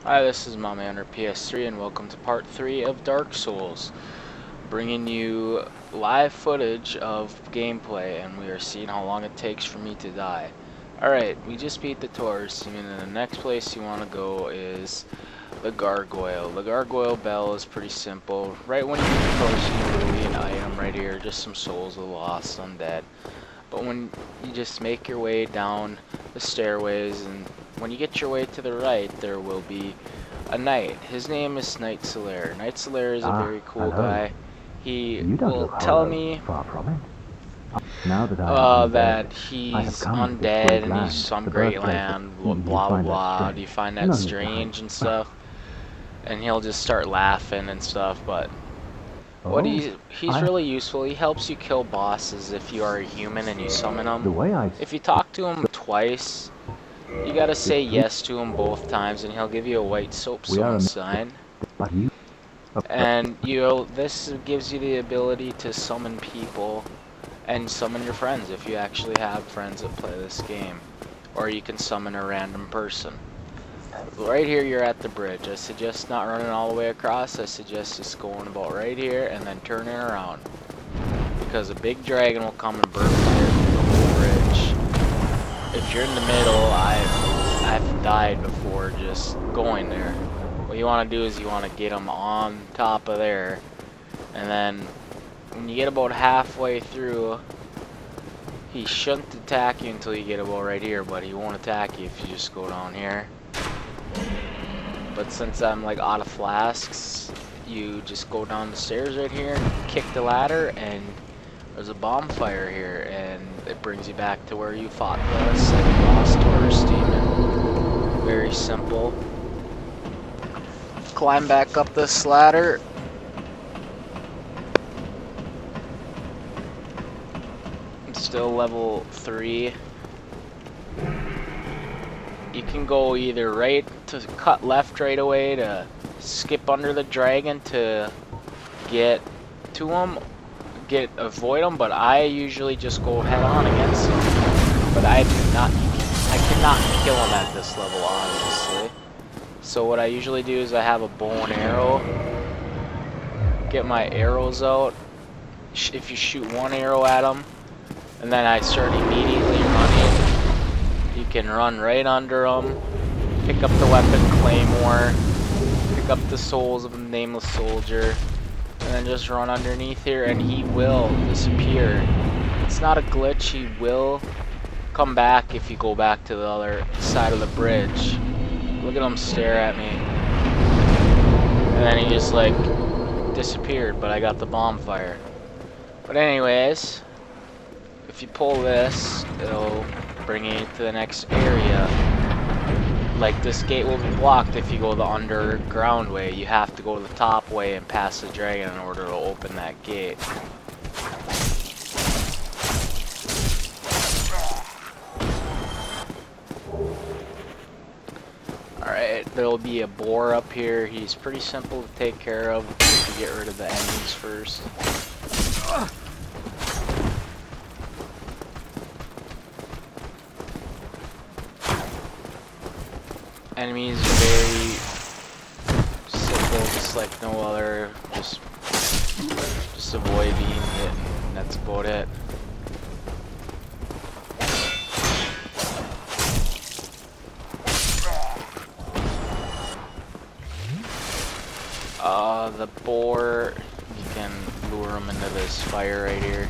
Hi, this is Mama PS3 and welcome to part 3 of Dark Souls, bringing you live footage of gameplay, and we are seeing how long it takes for me to die. Alright, we just beat the Taurus, and the next place you want to go is the Gargoyle. The Gargoyle Bell is pretty simple. Right when you get close, you will be an item right here, just some souls of the lost undead. But when you just make your way down the stairways, and when you get your way to the right, there will be a knight. His name is Knight Solaire. Knight Solaire is a very cool guy. He will tell me that he's undead and he's some great land, blah blah blah. Do you find that strange and stuff? And he'll just start laughing and stuff, but what he's really useful. He helps you kill bosses if you are a human and you summon them. If you talk to him twice, you gotta say yes to him both times, and he'll give you a white soap summon sign. And this gives you the ability to summon people and summon your friends if you actually have friends that play this game, or you can summon a random person. Right here you're at the bridge. I suggest not running all the way across. I suggest just going about right here and then turning around, because a big dragon will come and burn the whole bridge. If you're in the middle, I've died before just going there. What you want to do is you want to get him on top of there, and then when you get about halfway through, he shouldn't attack you until you get about right here, but he won't attack you if you just go down here. But since I'm like out of flasks, you just go down the stairs right here, kick the ladder, and there's a bonfire here, and it brings you back to where you fought the second boss, Taurus demon. Very simple. Climb back up this ladder. It's still level 3. You can go either right to cut left right away to skip under the dragon to get to him, avoid him, but I usually just go head on against him. But I cannot kill him at this level, obviously. So what I usually do is I have a bow and arrow, get my arrows out. If you shoot one arrow at him, and then I start immediately running, you can run right under him, pick up the weapon Claymore, pick up the souls of a nameless soldier, and then just run underneath here and he will disappear. It's not a glitch, he will come back if you go back to the other side of the bridge. Look at him stare at me. And then he just like disappeared, but I got the bonfire. But anyways, if you pull this, it'll bring you to the next area. Like, this gate will be blocked if you go the underground way. You have to go the top way and pass the dragon in order to open that gate. Alright, there'll be a boar up here. He's pretty simple to take care of if you get rid of the enemies first. Enemies are very simple, just like no other. Just avoid being hit, and that's about it. The boar, you can lure him into this fire right here.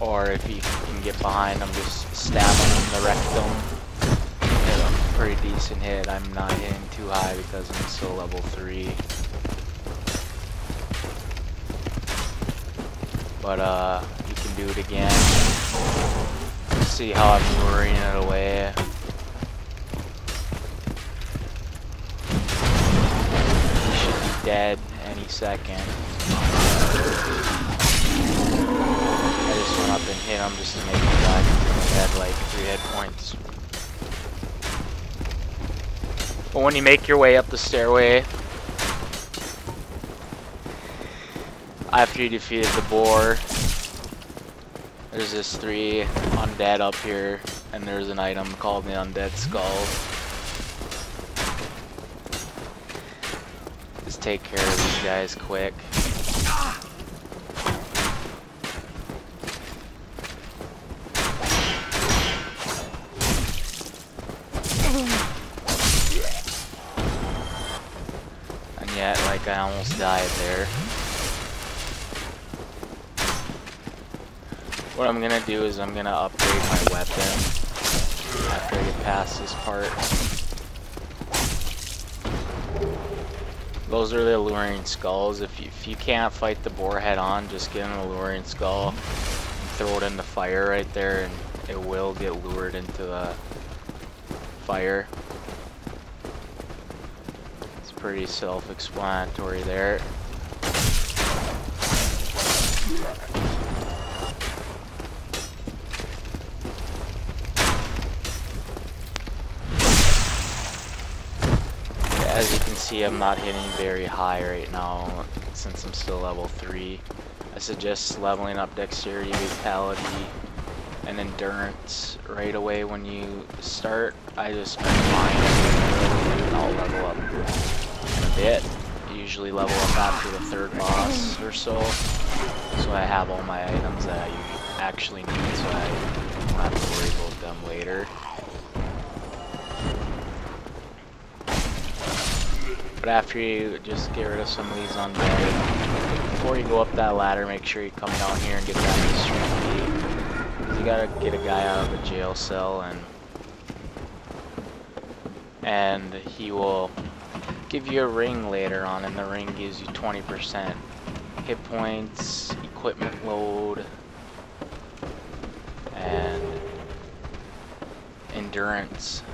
Or if you can get behind him, just stab him in the rectum. Hit him, pretty decent hit. I'm not hitting too high because I'm still level 3. But you can do it again. See how I'm luring it away. He should be dead any second. I just went up and hit him just to make him die. He had like 3 hit points. But when you make your way up the stairway, after you defeated the boar, There's this 3 undead up here, and there's an item called the Undead Skull. Just take care of these guys quick. And yet, like, I almost died there. What I'm gonna do is I'm gonna upgrade my weapon after I get past this part. Those are the alluring skulls. If you can't fight the boar head on, just get an alluring skull and throw it in the fire right there, and it will get lured into the fire. It's pretty self-explanatory there. As you can see, I'm not hitting very high right now since I'm still level 3. I suggest leveling up dexterity, vitality, and endurance right away when you start. I just spend mine and I'll level up in a bit. I usually level up after the 3rd boss or so. So I have all my items that I actually need, so I don't have to worry about them later. But after you just get rid of some of these undead, before you go up that ladder, make sure you come down here and get that mystery key. Because you gotta get a guy out of a jail cell, and he will give you a ring later on, and the ring gives you 20% hit points, equipment load, and endurance.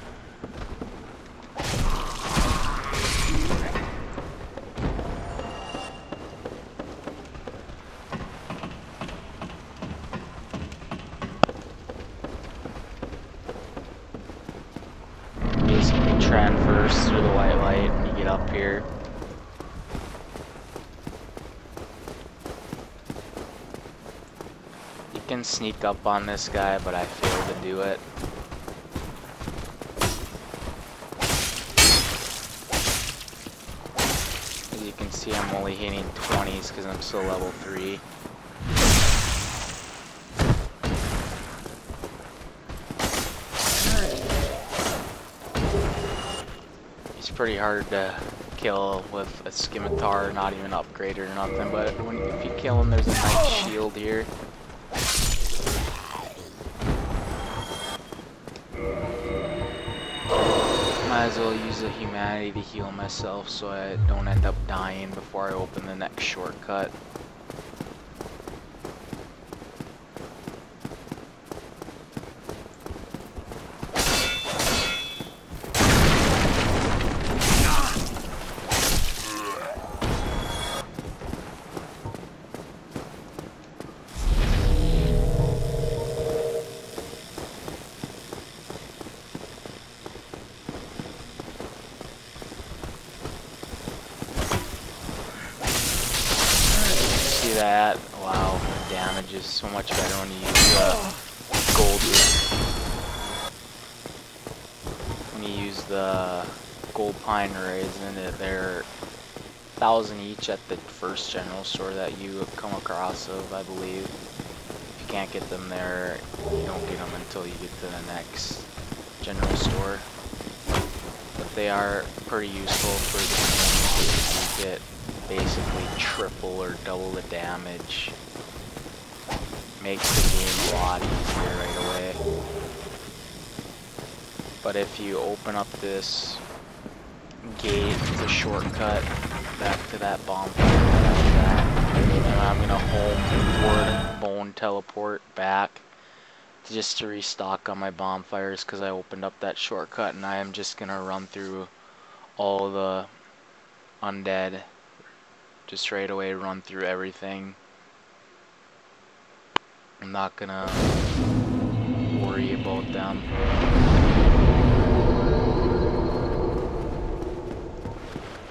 Transverse through the white light when you get up here. You can sneak up on this guy, but I failed to do it. As you can see, I'm only hitting 20s because I'm still level 3. Pretty hard to kill with a scimitar, not even upgraded or nothing, but if you kill him, there's a nice shield here. Might as well use the humanity to heal myself so I don't end up dying before I open the next shortcut. That. Wow, the damage is so much better when you use gold. When you use the gold pine raisin, they're 1,000 each at the first general store that you have come across of, I believe. If you can't get them there, you don't get them until you get to the next general store. But they are pretty useful for the you get basically triple or double the damage. Makes the game a lot easier right away. But if you open up this gate, it's a shortcut back to that bonfire. And I'm gonna home bone teleport back just to restock on my bonfires because I opened up that shortcut, and I am just gonna run through all the undead. Just straight away run through everything. I'm not gonna worry about them.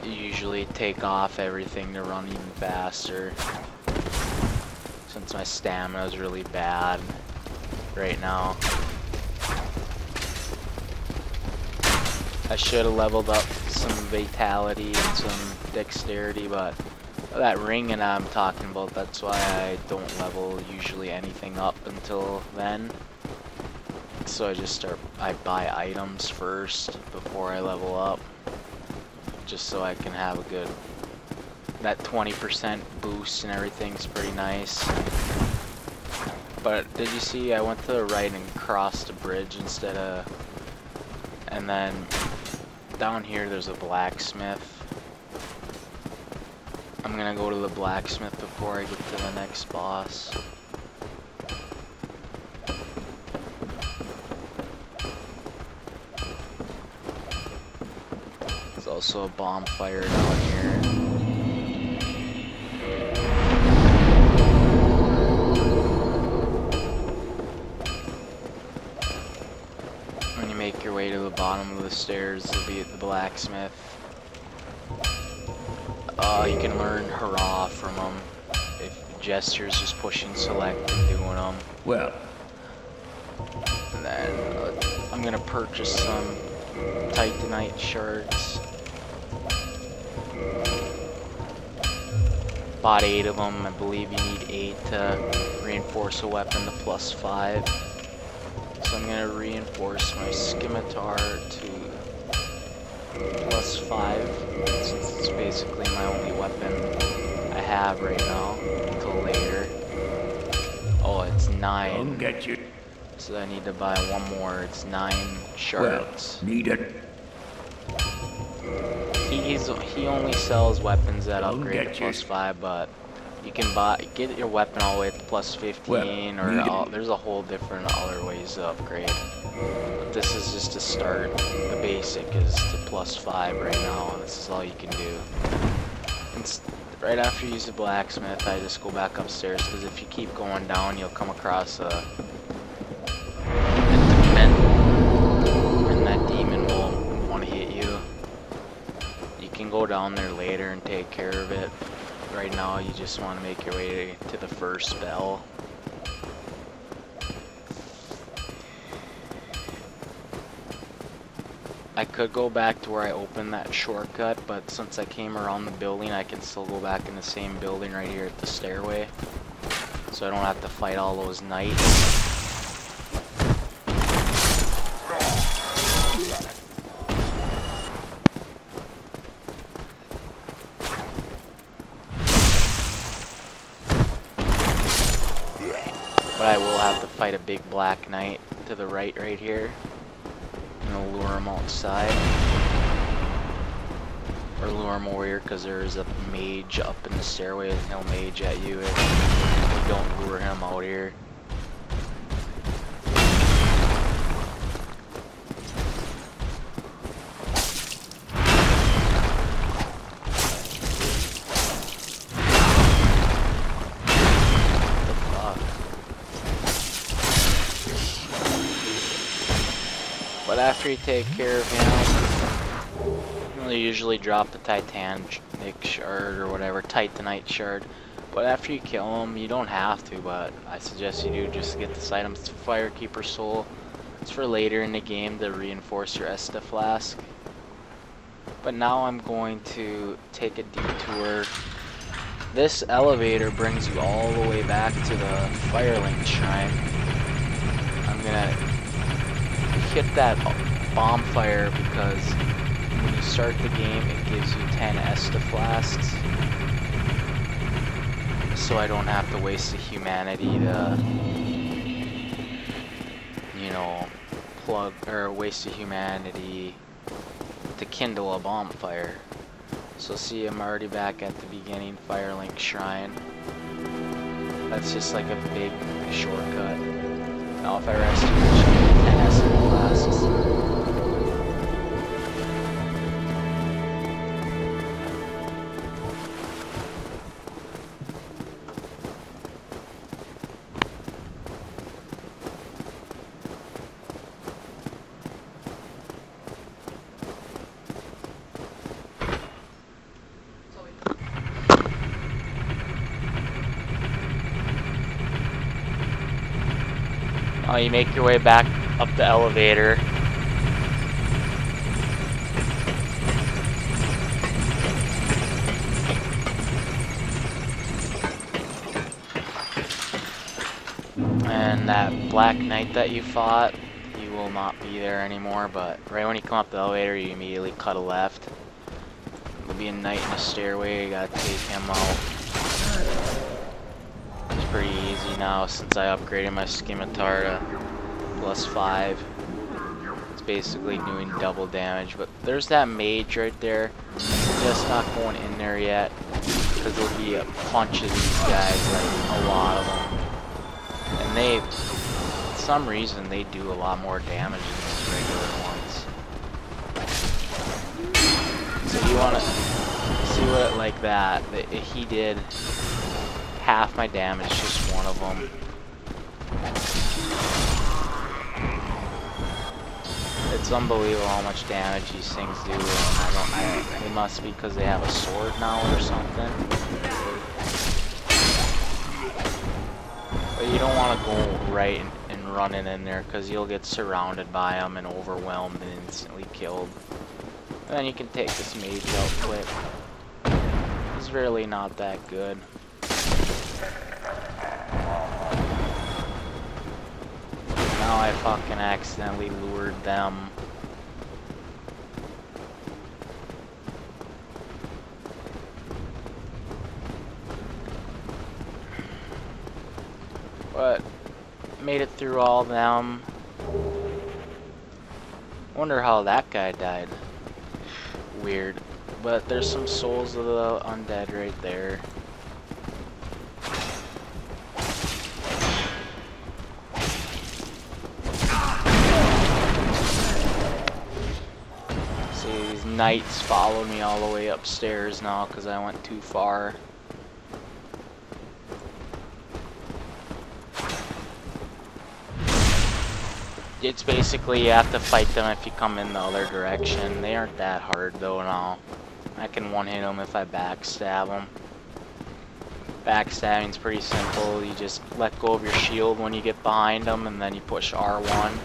You usually take off everything to run even faster. since my stamina is really bad right now. I should have leveled up some vitality and some dexterity, but that ringing I'm talking about, that's why I don't level usually anything up until then. So I buy items first before I level up, just so I can have a good, that 20% boost and everything's pretty nice. But did you see I went to the right and crossed the bridge instead of, and then down here there's a blacksmith. I'm gonna go to the blacksmith before I get to the next boss. There's also a bonfire down here. When you make your way to the bottom of the stairs, you'll be at the blacksmith. You can learn hurrah from them. If gestures, just pushing select and doing them. Well. And then I'm gonna purchase some titanite shards. Bought 8 of them. I believe you need 8 to reinforce a weapon to +5. So I'm gonna reinforce my scimitar to +5, since it's basically my only weapon I have right now until later. Oh, it's 9. I'll get you. So I need to buy 1 more. It's 9 shards. Well, need it. He only sells weapons that I'll upgrade to get you. +5, but you can get your weapon all the way to +15, well, there's a whole different other ways to upgrade. But this is just to start. The basic is to +5 right now, and this is all you can do. And right after you use the blacksmith, I just go back upstairs, because if you keep going down, you'll come across a demon, and that demon will want to hit you. You can go down there later and take care of it. Right now, you just want to make your way to the first bell. I could go back to where I opened that shortcut, but since I came around the building, I can still go back in the same building right here at the stairway. So I don't have to fight all those knights. But I will have to fight a big black knight to the right here. And I'll lure him outside. Or lure him over here, because there's a mage up in the stairway and he'll mage at you if you don't lure him out here. But after you take care of him, you'll usually drop the titanic shard or whatever, titanite shard. But after you kill him, you don't have to, but I suggest you do just get this item, Firekeeper Soul. It's for later in the game to reinforce your Esta Flask. But now I'm going to take a detour. This elevator brings you all the way back to the Firelink Shrine. I'm gonna hit that bonfire because when you start the game it gives you 10 Esta Flasks, so I don't have to waste the humanity to, you know, waste the humanity to kindle a bonfire. So see, I'm already back at the beginning Firelink Shrine. That's just like a big shortcut. Now if I rest here, it should be 10 Esta Flasks. you make your way back up the elevator. And that Black Knight that you fought, he will not be there anymore, but right when you come up the elevator, you immediately cut a left. There'll be a knight in the stairway, you gotta take him out. It's pretty easy now since I upgraded my scimitar to +5. It's basically doing double damage, but there's that mage right there. I'm just not going in there yet, because there'll be a bunch of these guys, like a lot of them. And they, for some reason, they do a lot more damage than those regular ones. So you want to see what it like that. He did half my damage, just one of them. It's unbelievable how much damage these things do. And it must be because they have a sword now or something. But you don't want to go right and running in there because you'll get surrounded by them and overwhelmed and instantly killed. And then you can take this mage out quick. He's really not that good. Now I fucking accidentally lured them. But made it through all of them. Wonder how that guy died. Weird. But there's some souls of the undead right there. See, these knights followed me all the way upstairs now because I went too far. It's basically you have to fight them if you come in the other direction. They aren't that hard though now. I can one-hit them if I backstab them. Backstabbing's pretty simple. You just let go of your shield when you get behind them, and then you push R1,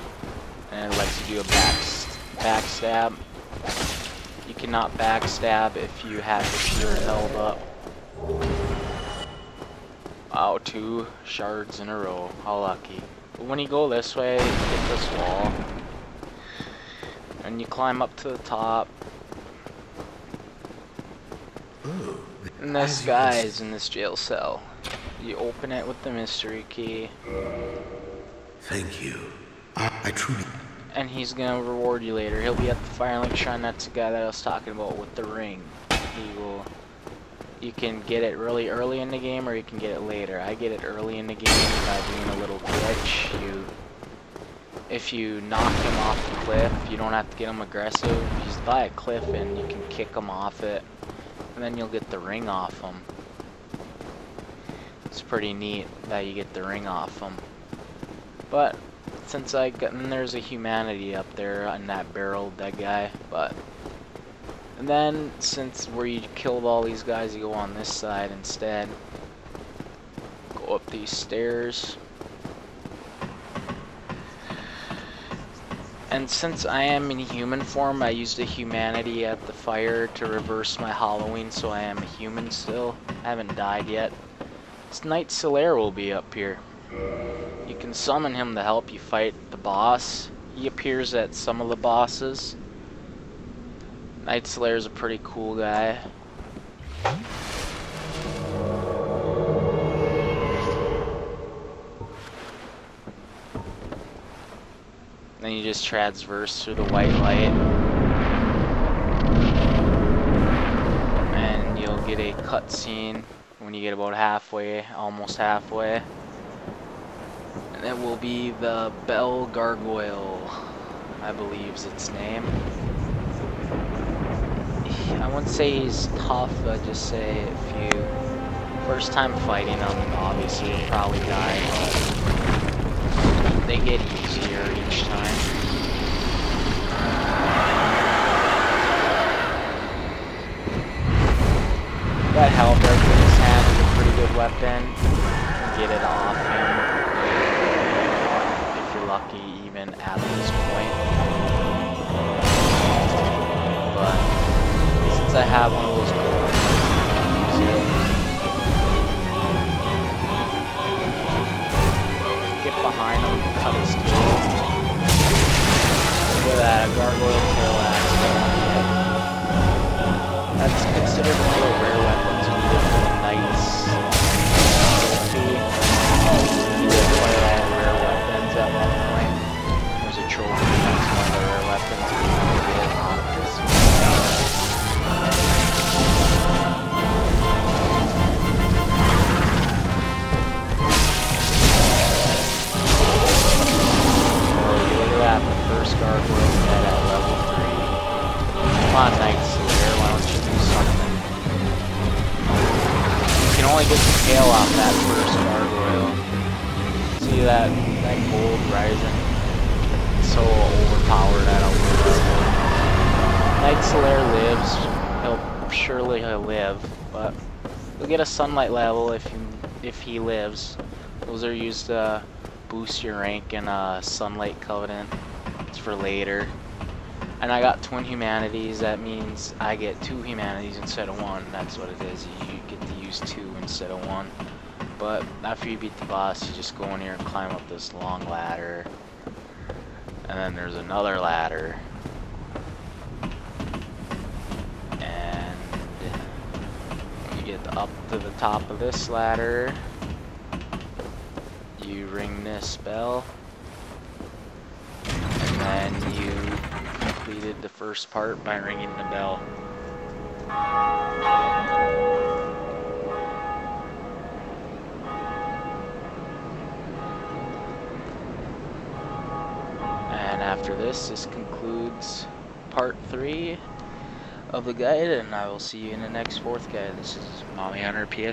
and it lets you do a backstab. You cannot backstab if you have your shield held up. Wow, 2 shards in a row. How lucky. But when you go this way, you hit this wall, and you climb up to the top. And this guy is in this jail cell. You open it with the mystery key. Thank you. I truly... And he's gonna reward you later. He'll be at the Firelink Shrine. That's the guy that I was talking about with the ring. He will... You can get it really early in the game, or you can get it later. I get it early in the game by doing a little glitch. If you knock him off the cliff, you don't have to get him aggressive. He's by a cliff and you can kick him off it. And then you'll get the ring off him. It's pretty neat that you get the ring off him. But since I got, and there's a humanity up there on that barrel dead guy, but and then since where you killed all these guys, you go on this side instead. Go up these stairs. And since I am in human form, I used the humanity at the fire to reverse my Halloween, so I am a human still. I haven't died yet. This Knight Solaire will be up here. You can summon him to help you fight the boss. He appears at some of the bosses. Knight Solaire is a pretty cool guy. Then you just transverse through the white light, and you'll get a cutscene when you get about halfway, almost halfway. And it will be the Bell Gargoyle, I believe is its name. I wouldn't say he's tough, I'd just say if you first time fighting him, obviously you'll probably die, but they get easier each time. That halberd in his hand is a pretty good weapon. You can get it off him if you're lucky even at this point. But since I have one of those goals, get behind him, cut his tail. Look at that, a gargoyle tail axe. That's considered one of the rare weapons needed for the knights. You did quite a lot of rare weapons at one point. There's a trophy that's one of the rare weapons we never get on this. First gargoyle dead at level 3. Come on, Knight Slayer, why don't you do something? You can only get the tail off that first gargoyle. See that gold rising? It's so overpowered at a Knight Slayer lives. He'll live, but he'll get a sunlight level if he lives. Those are used to boost your rank in a Sunlight Covenant. It's for later. And I got twin humanities. That means I get 2 humanities instead of 1. That's what it is. You get to use 2 instead of 1. But after you beat the boss, you just go in here and climb up this long ladder. And then there's another ladder. And you get up to the top of this ladder. You ring this bell. And you completed the first part by ringing the bell. And after this concludes part 3 of the guide, and I will see you in the next 4th guide. This is Mommy Hunter PS.